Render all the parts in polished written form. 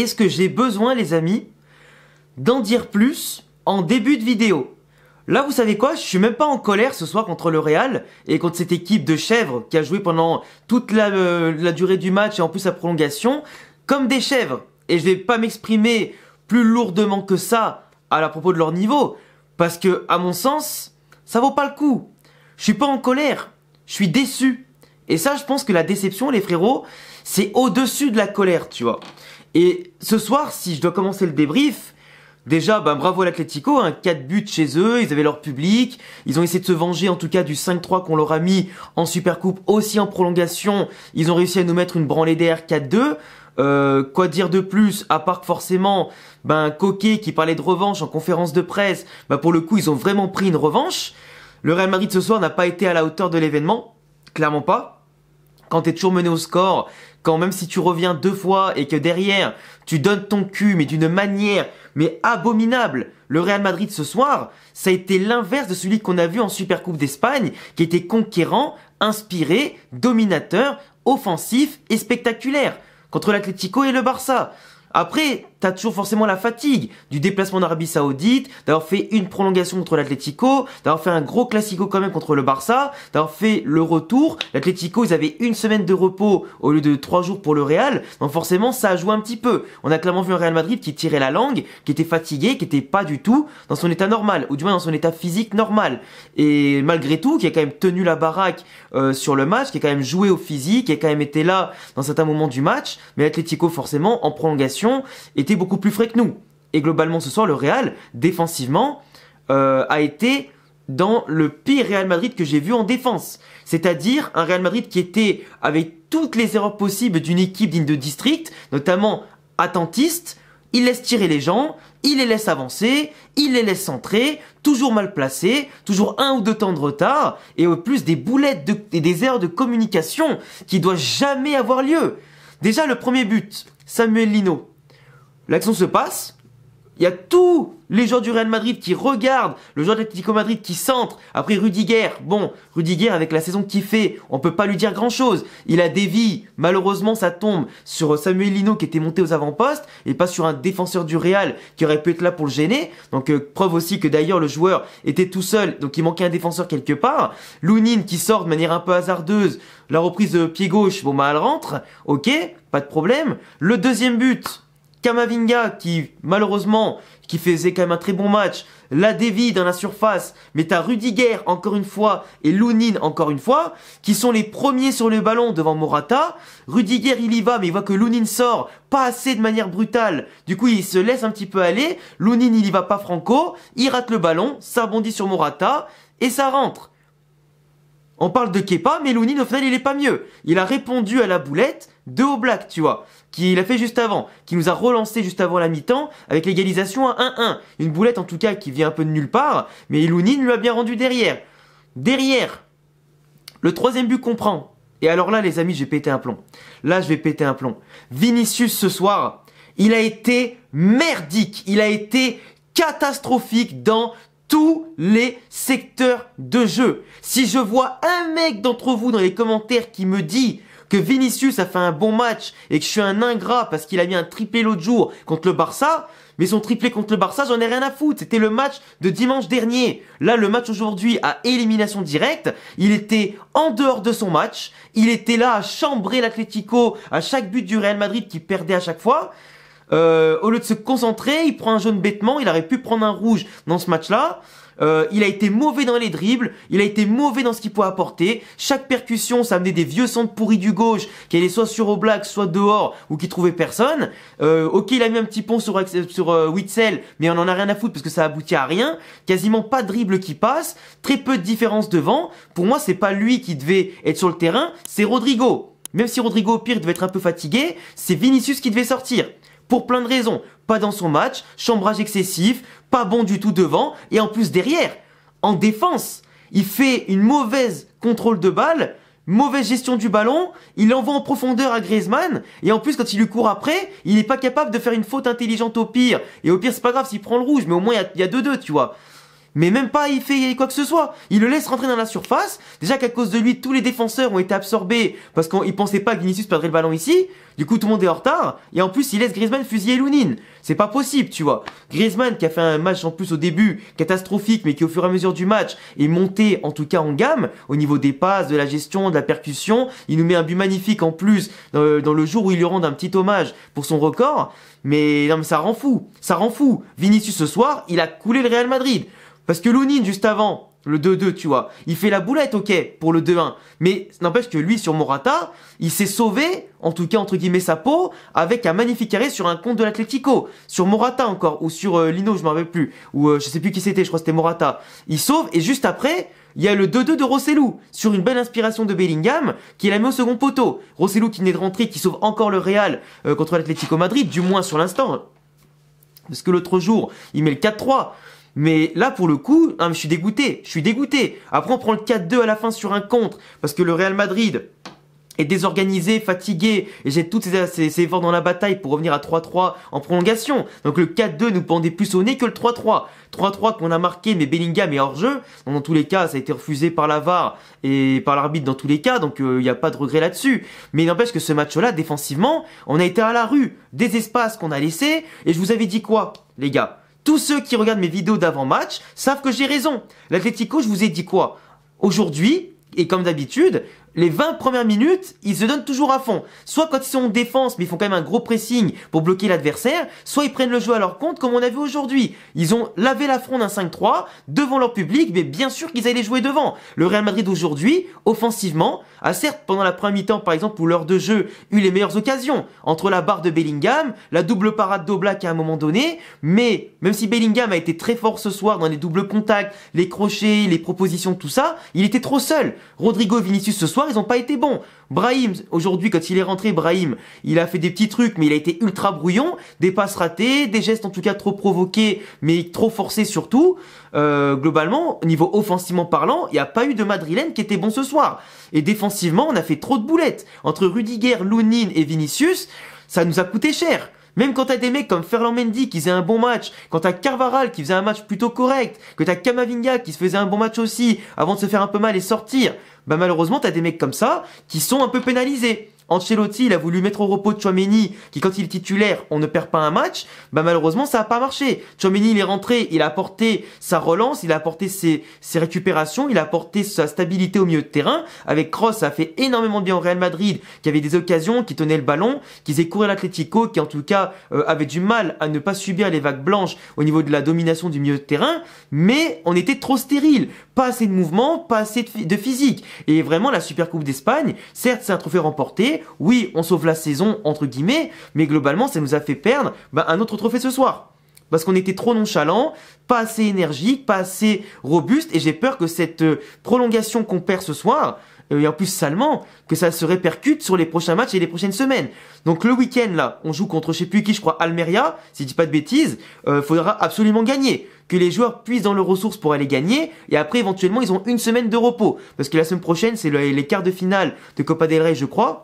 est-ce que j'ai besoin, les amis, d'en dire plus en début de vidéo? Là, vous savez quoi? Je suis même pas en colère ce soir contre le Real et contre cette équipe de chèvres qui a joué pendant toute la durée du match et en plus la prolongation comme des chèvres. Et je vais pas m'exprimer plus lourdement que ça à propos de leur niveau parce que, à mon sens, ça vaut pas le coup. Je suis pas en colère, je suis déçu. Et ça, je pense que la déception, les frérots, c'est au-dessus de la colère, tu vois. Et ce soir, si je dois commencer le débrief, déjà, bravo à l'Atlético, 4 buts chez eux, ils avaient leur public, ils ont essayé de se venger en tout cas du 5-3 qu'on leur a mis en Supercoupe, aussi en prolongation, ils ont réussi à nous mettre une branlée d'air 4-2. Quoi dire de plus, à part que forcément, Coquet qui parlait de revanche en conférence de presse, pour le coup, ils ont vraiment pris une revanche. Le Real Madrid ce soir n'a pas été à la hauteur de l'événement, clairement pas. Quand t'es toujours mené au score, quand même si tu reviens 2 fois et que derrière, tu donnes ton cul, mais d'une manière, mais abominable, le Real Madrid ce soir, ça a été l'inverse de celui qu'on a vu en Supercoupe d'Espagne, qui était conquérant, inspiré, dominateur, offensif et spectaculaire, contre l'Atlético et le Barça. Après, t'as toujours forcément la fatigue du déplacement d'Arabie Saoudite, d'avoir fait une prolongation contre l'Atlético, d'avoir fait un gros classico quand même contre le Barça, d'avoir fait le retour. L'Atlético, ils avaient une semaine de repos au lieu de 3 jours pour le Real, donc forcément ça a joué un petit peu. On a clairement vu un Real Madrid qui tirait la langue, qui était fatigué, qui était pas du tout dans son état normal, ou du moins dans son état physique normal. Et malgré tout, qui a quand même tenu la baraque sur le match, qui a quand même joué au physique, qui a quand même été là dans certains moments du match, mais l'Atlético forcément en prolongation était beaucoup plus frais que nous. Et globalement ce soir le Real défensivement a été dans le pire Real Madrid que j'ai vu en défense. C'est-à-dire un Real Madrid qui était avec toutes les erreurs possibles d'une équipe digne de district, notamment attentiste. Il laisse tirer les gens, il les laisse avancer, il les laisse centrer, toujours mal placés, toujours 1 ou 2 temps de retard, et au plus des boulettes et des erreurs de communication qui doivent jamais avoir lieu. Déjà le premier but, Samuel Lino. L'action se passe, il y a tous les joueurs du Real Madrid qui regardent le joueur de l'Atlético Madrid qui centre. Après Rudiger, Rudiger avec la saison qu'il fait, on peut pas lui dire grand chose. Il a dévié, malheureusement ça tombe sur Samuel Lino qui était monté aux avant-postes et pas sur un défenseur du Real qui aurait pu être là pour le gêner. Donc preuve aussi que d'ailleurs le joueur était tout seul, donc il manquait un défenseur quelque part. Lounine qui sort de manière un peu hasardeuse, la reprise de pied gauche, elle rentre, ok, pas de problème. Le deuxième but, Camavinga qui malheureusement qui faisait quand même un très bon match, la dévie dans la surface, mais t'as Rudiger encore une fois et Lounine encore une fois qui sont les premiers sur le ballon devant Morata. Rudiger il y va mais il voit que Lounine sort pas assez de manière brutale, du coup il se laisse un petit peu aller. Lounine il y va pas franco, il rate le ballon, ça rebondit sur Morata et ça rentre. On parle de Kepa, mais Lounine au final il est pas mieux. Il a répondu à la boulette de Oblak, tu vois, qu'il a fait juste avant, qui nous a relancé juste avant la mi-temps avec l'égalisation à 1-1. Une boulette en tout cas qui vient un peu de nulle part, mais Lounine lui a bien rendu derrière. Derrière, le troisième but qu'on prend. Et alors là les amis, j'ai pété un plomb. Là je vais péter un plomb. Vinicius ce soir, il a été merdique, il a été catastrophique dans tous les secteurs de jeu. Si je vois un mec d'entre vous dans les commentaires qui me dit que Vinicius a fait un bon match et que je suis un ingrat parce qu'il a mis un triplé l'autre jour contre le Barça, mais son triplé contre le Barça, j'en ai rien à foutre. C'était le match de dimanche dernier. Là, le match aujourd'hui à élimination directe, il était en dehors de son match. Il était là à chambrer l'Atlético à chaque but du Real Madrid qui perdait à chaque fois. Au lieu de se concentrer, il prend un jaune bêtement, il aurait pu prendre un rouge dans ce match-là. Il a été mauvais dans les dribbles, il a été mauvais dans ce qu'il pouvait apporter. Chaque percussion, ça amenait des vieux centres pourris du gauche qui allaient soit sur Oblak, soit dehors, ou qui trouvaient personne. Ok, il a mis un petit pont sur Witsel, mais on en a rien à foutre parce que ça aboutit à rien. Quasiment pas de dribble qui passe, très peu de différence devant. Pour moi, c'est pas lui qui devait être sur le terrain, c'est Rodrigo. Même si Rodrigo au pire devait être un peu fatigué, c'est Vinicius qui devait sortir. Pour plein de raisons. Pas dans son match, chambrage excessif, pas bon du tout devant, et en plus derrière, en défense, il fait une mauvaise contrôle de balle, mauvaise gestion du ballon, il l'envoie en profondeur à Griezmann, et en plus quand il lui court après, il n'est pas capable de faire une faute intelligente au pire, et au pire c'est pas grave s'il prend le rouge, mais au moins il y a 2-2, tu vois. mais même pas il fait quoi que ce soit. Il le laisse rentrer dans la surface. Déjà qu'à cause de lui, tous les défenseurs ont été absorbés parce qu'ils pensaient pas que Vinicius perdrait le ballon ici. Du coup, tout le monde est en retard. Et en plus, il laisse Griezmann fusiller Lounine. C'est pas possible, tu vois. Griezmann qui a fait un match en plus au début catastrophique, mais qui au fur et à mesure du match est monté en tout cas en gamme au niveau des passes, de la gestion, de la percussion. Il nous met un but magnifique en plus dans le jour où il lui rend un petit hommage pour son record. Mais non, mais ça rend fou. Ça rend fou. Vinicius ce soir, il a coulé le Real Madrid. Parce que Lounine, juste avant, le 2-2, tu vois, il fait la boulette, ok, pour le 2-1. Mais n'empêche que lui, sur Morata, il s'est sauvé, en tout cas, entre guillemets, sa peau, avec un magnifique arrêt sur un compte de l'Atlético. Sur Morata encore, ou sur Lino, je m'en rappelle plus. Ou je sais plus qui c'était, je crois que c'était Morata. Il sauve, et juste après, il y a le 2-2 de Rossellou, sur une belle inspiration de Bellingham, qui l'a mis au second poteau. Rossellou qui venait de rentrer, qui sauve encore le Real contre l'Atlético Madrid, du moins sur l'instant. Parce que l'autre jour, il met le 4-3. Mais là, pour le coup, je suis dégoûté. Je suis dégoûté. Après, on prend le 4-2 à la fin sur un contre. Parce que le Real Madrid est désorganisé, fatigué, et jette tous ses efforts dans la bataille pour revenir à 3-3 en prolongation. Donc le 4-2 nous pendait plus au nez que le 3-3. 3-3 qu'on a marqué, mais Bellingham est hors jeu. Donc, dans tous les cas, ça a été refusé par la VAR et par l'arbitre dans tous les cas, donc il n'y a pas de regret là-dessus. Mais il n'empêche que ce match-là, défensivement, on a été à la rue. Des espaces qu'on a laissés, et je vous avais dit quoi, les gars? Tous ceux qui regardent mes vidéos d'avant-match savent que j'ai raison. L'Atlético, je vous ai dit quoi? Aujourd'hui, et comme d'habitude, les 20 premières minutes, ils se donnent toujours à fond. Soit quand ils sont en défense, mais ils font quand même un gros pressing pour bloquer l'adversaire, soit ils prennent le jeu à leur compte comme on a vu aujourd'hui. Ils ont lavé l'affront d'un 5-3 devant leur public, mais bien sûr qu'ils allaient jouer devant. Le Real Madrid aujourd'hui, offensivement, a certes pendant la première mi-temps par exemple où l'heure de jeu eu les meilleures occasions, entre la barre de Bellingham, la double parade d'Oblak à un moment donné, mais même si Bellingham a été très fort ce soir dans les doubles contacts, les crochets, les propositions, tout ça, il était trop seul. Rodrigo et Vinicius ce soir, ils n'ont pas été bons. Brahim, aujourd'hui, quand il est rentré, Brahim, il a fait des petits trucs, mais il a été ultra brouillon, des passes ratées, des gestes en tout cas trop provoqués, mais trop forcés surtout. Globalement, au niveau offensivement parlant, il n'y a pas eu de Madrilène qui était bon ce soir. Et défensivement, on a fait trop de boulettes. Entre Rudiger, Lounine et Vinicius, ça nous a coûté cher. Même quand t'as des mecs comme Ferland Mendy qui faisait un bon match, quand t'as Carvajal qui faisait un match plutôt correct, que t'as Camavinga qui se faisait un bon match aussi, avant de se faire un peu mal et sortir, bah malheureusement t'as des mecs comme ça qui sont un peu pénalisés. Ancelotti, il a voulu mettre au repos Tchouaméni, qui quand il est titulaire, on ne perd pas un match, bah malheureusement ça n'a pas marché. Tchouaméni, il est rentré, il a apporté sa relance, il a apporté ses récupérations, il a apporté sa stabilité au milieu de terrain. Avec Kroos, ça a fait énormément de bien au Real Madrid, qui avait des occasions, qui tenait le ballon, qui faisait courir l'Atlético, qui en tout cas avait du mal à ne pas subir les vagues blanches au niveau de la domination du milieu de terrain, mais on était trop stérile, pas assez de mouvement, pas assez de physique. Et vraiment la Supercoupe d'Espagne, certes c'est un trophée remporté, oui, on sauve la saison, entre guillemets, mais globalement, ça nous a fait perdre un autre trophée ce soir. Parce qu'on était trop nonchalant, pas assez énergique, pas assez robuste, et j'ai peur que cette prolongation qu'on perd ce soir, et en plus salement, que ça se répercute sur les prochains matchs et les prochaines semaines. Donc le week-end, là, on joue contre je sais plus qui, je crois, Almeria, si je dis pas de bêtises, faudra absolument gagner. Que les joueurs puissent dans leurs ressources pour aller gagner, et après, éventuellement, ils ont une semaine de repos. Parce que la semaine prochaine, c'est les quarts de finale de Copa del Rey, je crois.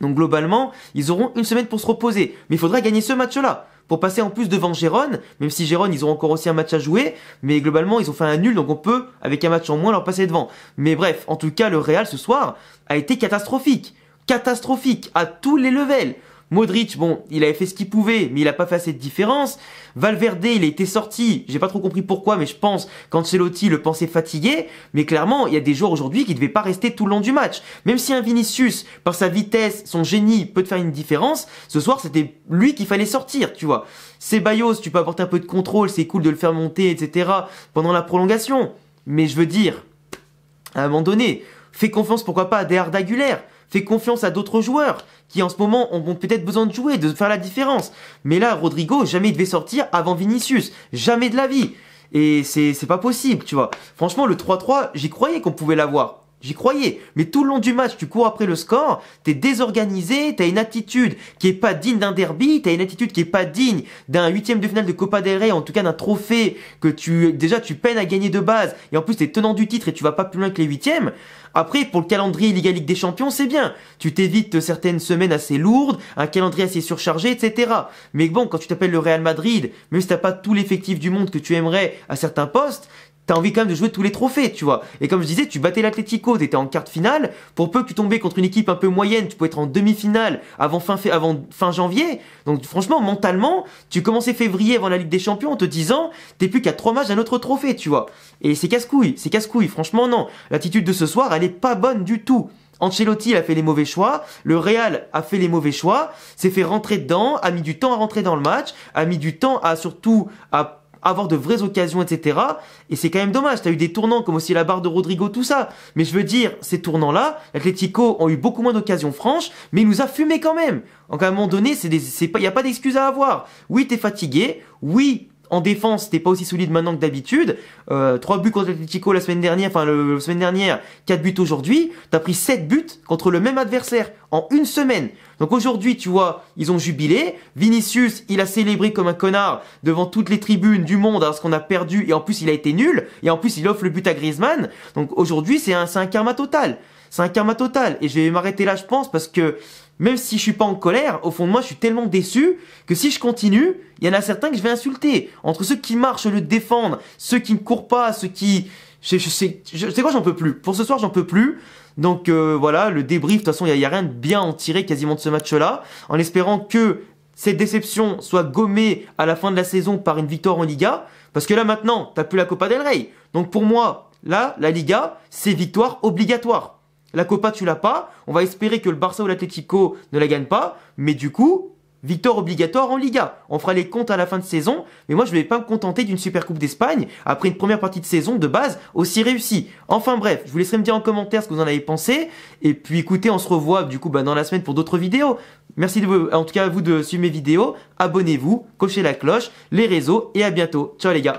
Donc globalement, ils auront une semaine pour se reposer. Mais il faudra gagner ce match-là. Pour passer en plus devant Gérone, même si Gérone, ils ont encore aussi un match à jouer. Mais globalement, ils ont fait un nul, donc on peut, avec un match en moins, leur passer devant. Mais bref, en tout cas, le Real ce soir a été catastrophique. Catastrophique, à tous les levels. Modric, bon, il avait fait ce qu'il pouvait, mais il a pas fait assez de différence. Valverde, il a été sorti, j'ai pas trop compris pourquoi, mais je pense qu'Ancelotti le pensait fatigué. Mais clairement, il y a des joueurs aujourd'hui qui devaient pas rester tout le long du match. Même si un Vinicius, par sa vitesse, son génie, peut te faire une différence, ce soir, c'était lui qu'il fallait sortir, tu vois. Ceballos, tu peux apporter un peu de contrôle, c'est cool de le faire monter, etc. pendant la prolongation. Mais je veux dire, à un moment donné, fais confiance, pourquoi pas, à des Arda Güler. Fais confiance à d'autres joueurs qui en ce moment ont peut-être besoin de jouer, de faire la différence. Mais là, Rodrigo, jamais il devait sortir avant Vinicius. Jamais de la vie. Et c'est pas possible, tu vois. Franchement, le 3-3, j'y croyais qu'on pouvait l'avoir. J'y croyais. Mais tout le long du match, tu cours après le score, t'es désorganisé, t'as une attitude qui est pas digne d'un derby, t'as une attitude qui est pas digne d'un huitième de finale de Copa del Rey, en tout cas d'un trophée que tu peines à gagner de base, et en plus t'es tenant du titre et tu vas pas plus loin que les huitièmes. Après, pour le calendrier Ligue des Champions, c'est bien. Tu t'évites certaines semaines assez lourdes, un calendrier assez surchargé, etc. Mais bon, quand tu t'appelles le Real Madrid, même si t'as pas tout l'effectif du monde que tu aimerais à certains postes, t'as envie quand même de jouer tous les trophées, tu vois. Et comme je disais, tu battais l'Atlético, t'étais en quart de finale, pour peu que tu tombais contre une équipe un peu moyenne, tu pouvais être en demi-finale avant fin janvier. Donc franchement, mentalement, tu commençais février avant la Ligue des Champions en te disant, t'es plus qu'à 3 matchs d'un autre trophée, tu vois. Et c'est casse-couille, franchement non. L'attitude de ce soir, elle est pas bonne du tout. Ancelotti a fait les mauvais choix, le Real a fait les mauvais choix, s'est fait rentrer dedans, a mis du temps à rentrer dans le match, a mis du temps à surtout à avoir de vraies occasions, etc. Et c'est quand même dommage, t'as eu des tournants comme aussi la barre de Rodrigo, tout ça. Mais je veux dire, ces tournants-là, l'Atlético ont eu beaucoup moins d'occasions franches, mais il nous a fumé quand même. Donc à un moment donné, y a pas d'excuse à avoir. Oui, t'es fatigué, oui, en défense, t'es pas aussi solide maintenant que d'habitude. 3 buts contre l'Atlético la semaine dernière, la semaine dernière, 4 buts aujourd'hui. T'as pris 7 buts contre le même adversaire en une semaine. Donc aujourd'hui, tu vois, ils ont jubilé. Vinicius, il a célébré comme un connard devant toutes les tribunes du monde alors qu'on a perdu. Et en plus, il a été nul. Et en plus, il offre le but à Griezmann. Donc aujourd'hui, c'est un karma total. C'est un karma total. Et je vais m'arrêter là, je pense, parce que même si je suis pas en colère, au fond de moi, je suis tellement déçu que si je continue, il y en a certains que je vais insulter. Entre ceux qui marchent le défendre, ceux qui ne courent pas, ceux qui... Je sais quoi, j'en peux plus. Pour ce soir, j'en peux plus. Donc voilà, le débrief, de toute façon, il y a rien de bien à en tirer quasiment de ce match-là. En espérant que cette déception soit gommée à la fin de la saison par une victoire en Liga. Parce que là, maintenant, t'as plus la Copa del Rey. Donc pour moi, là, la Liga, c'est victoire obligatoire. La Copa, tu l'as pas. On va espérer que le Barça ou l'Atlético ne la gagnent pas. Mais du coup, victoire obligatoire en Liga. On fera les comptes à la fin de saison. Mais moi, je ne vais pas me contenter d'une Super Coupe d'Espagne après une première partie de saison de base aussi réussie. Enfin bref, je vous laisserai me dire en commentaire ce que vous en avez pensé. Et puis écoutez, on se revoit du coup dans la semaine pour d'autres vidéos. Merci en tout cas à vous de suivre mes vidéos. Abonnez-vous, cochez la cloche, les réseaux et à bientôt. Ciao les gars.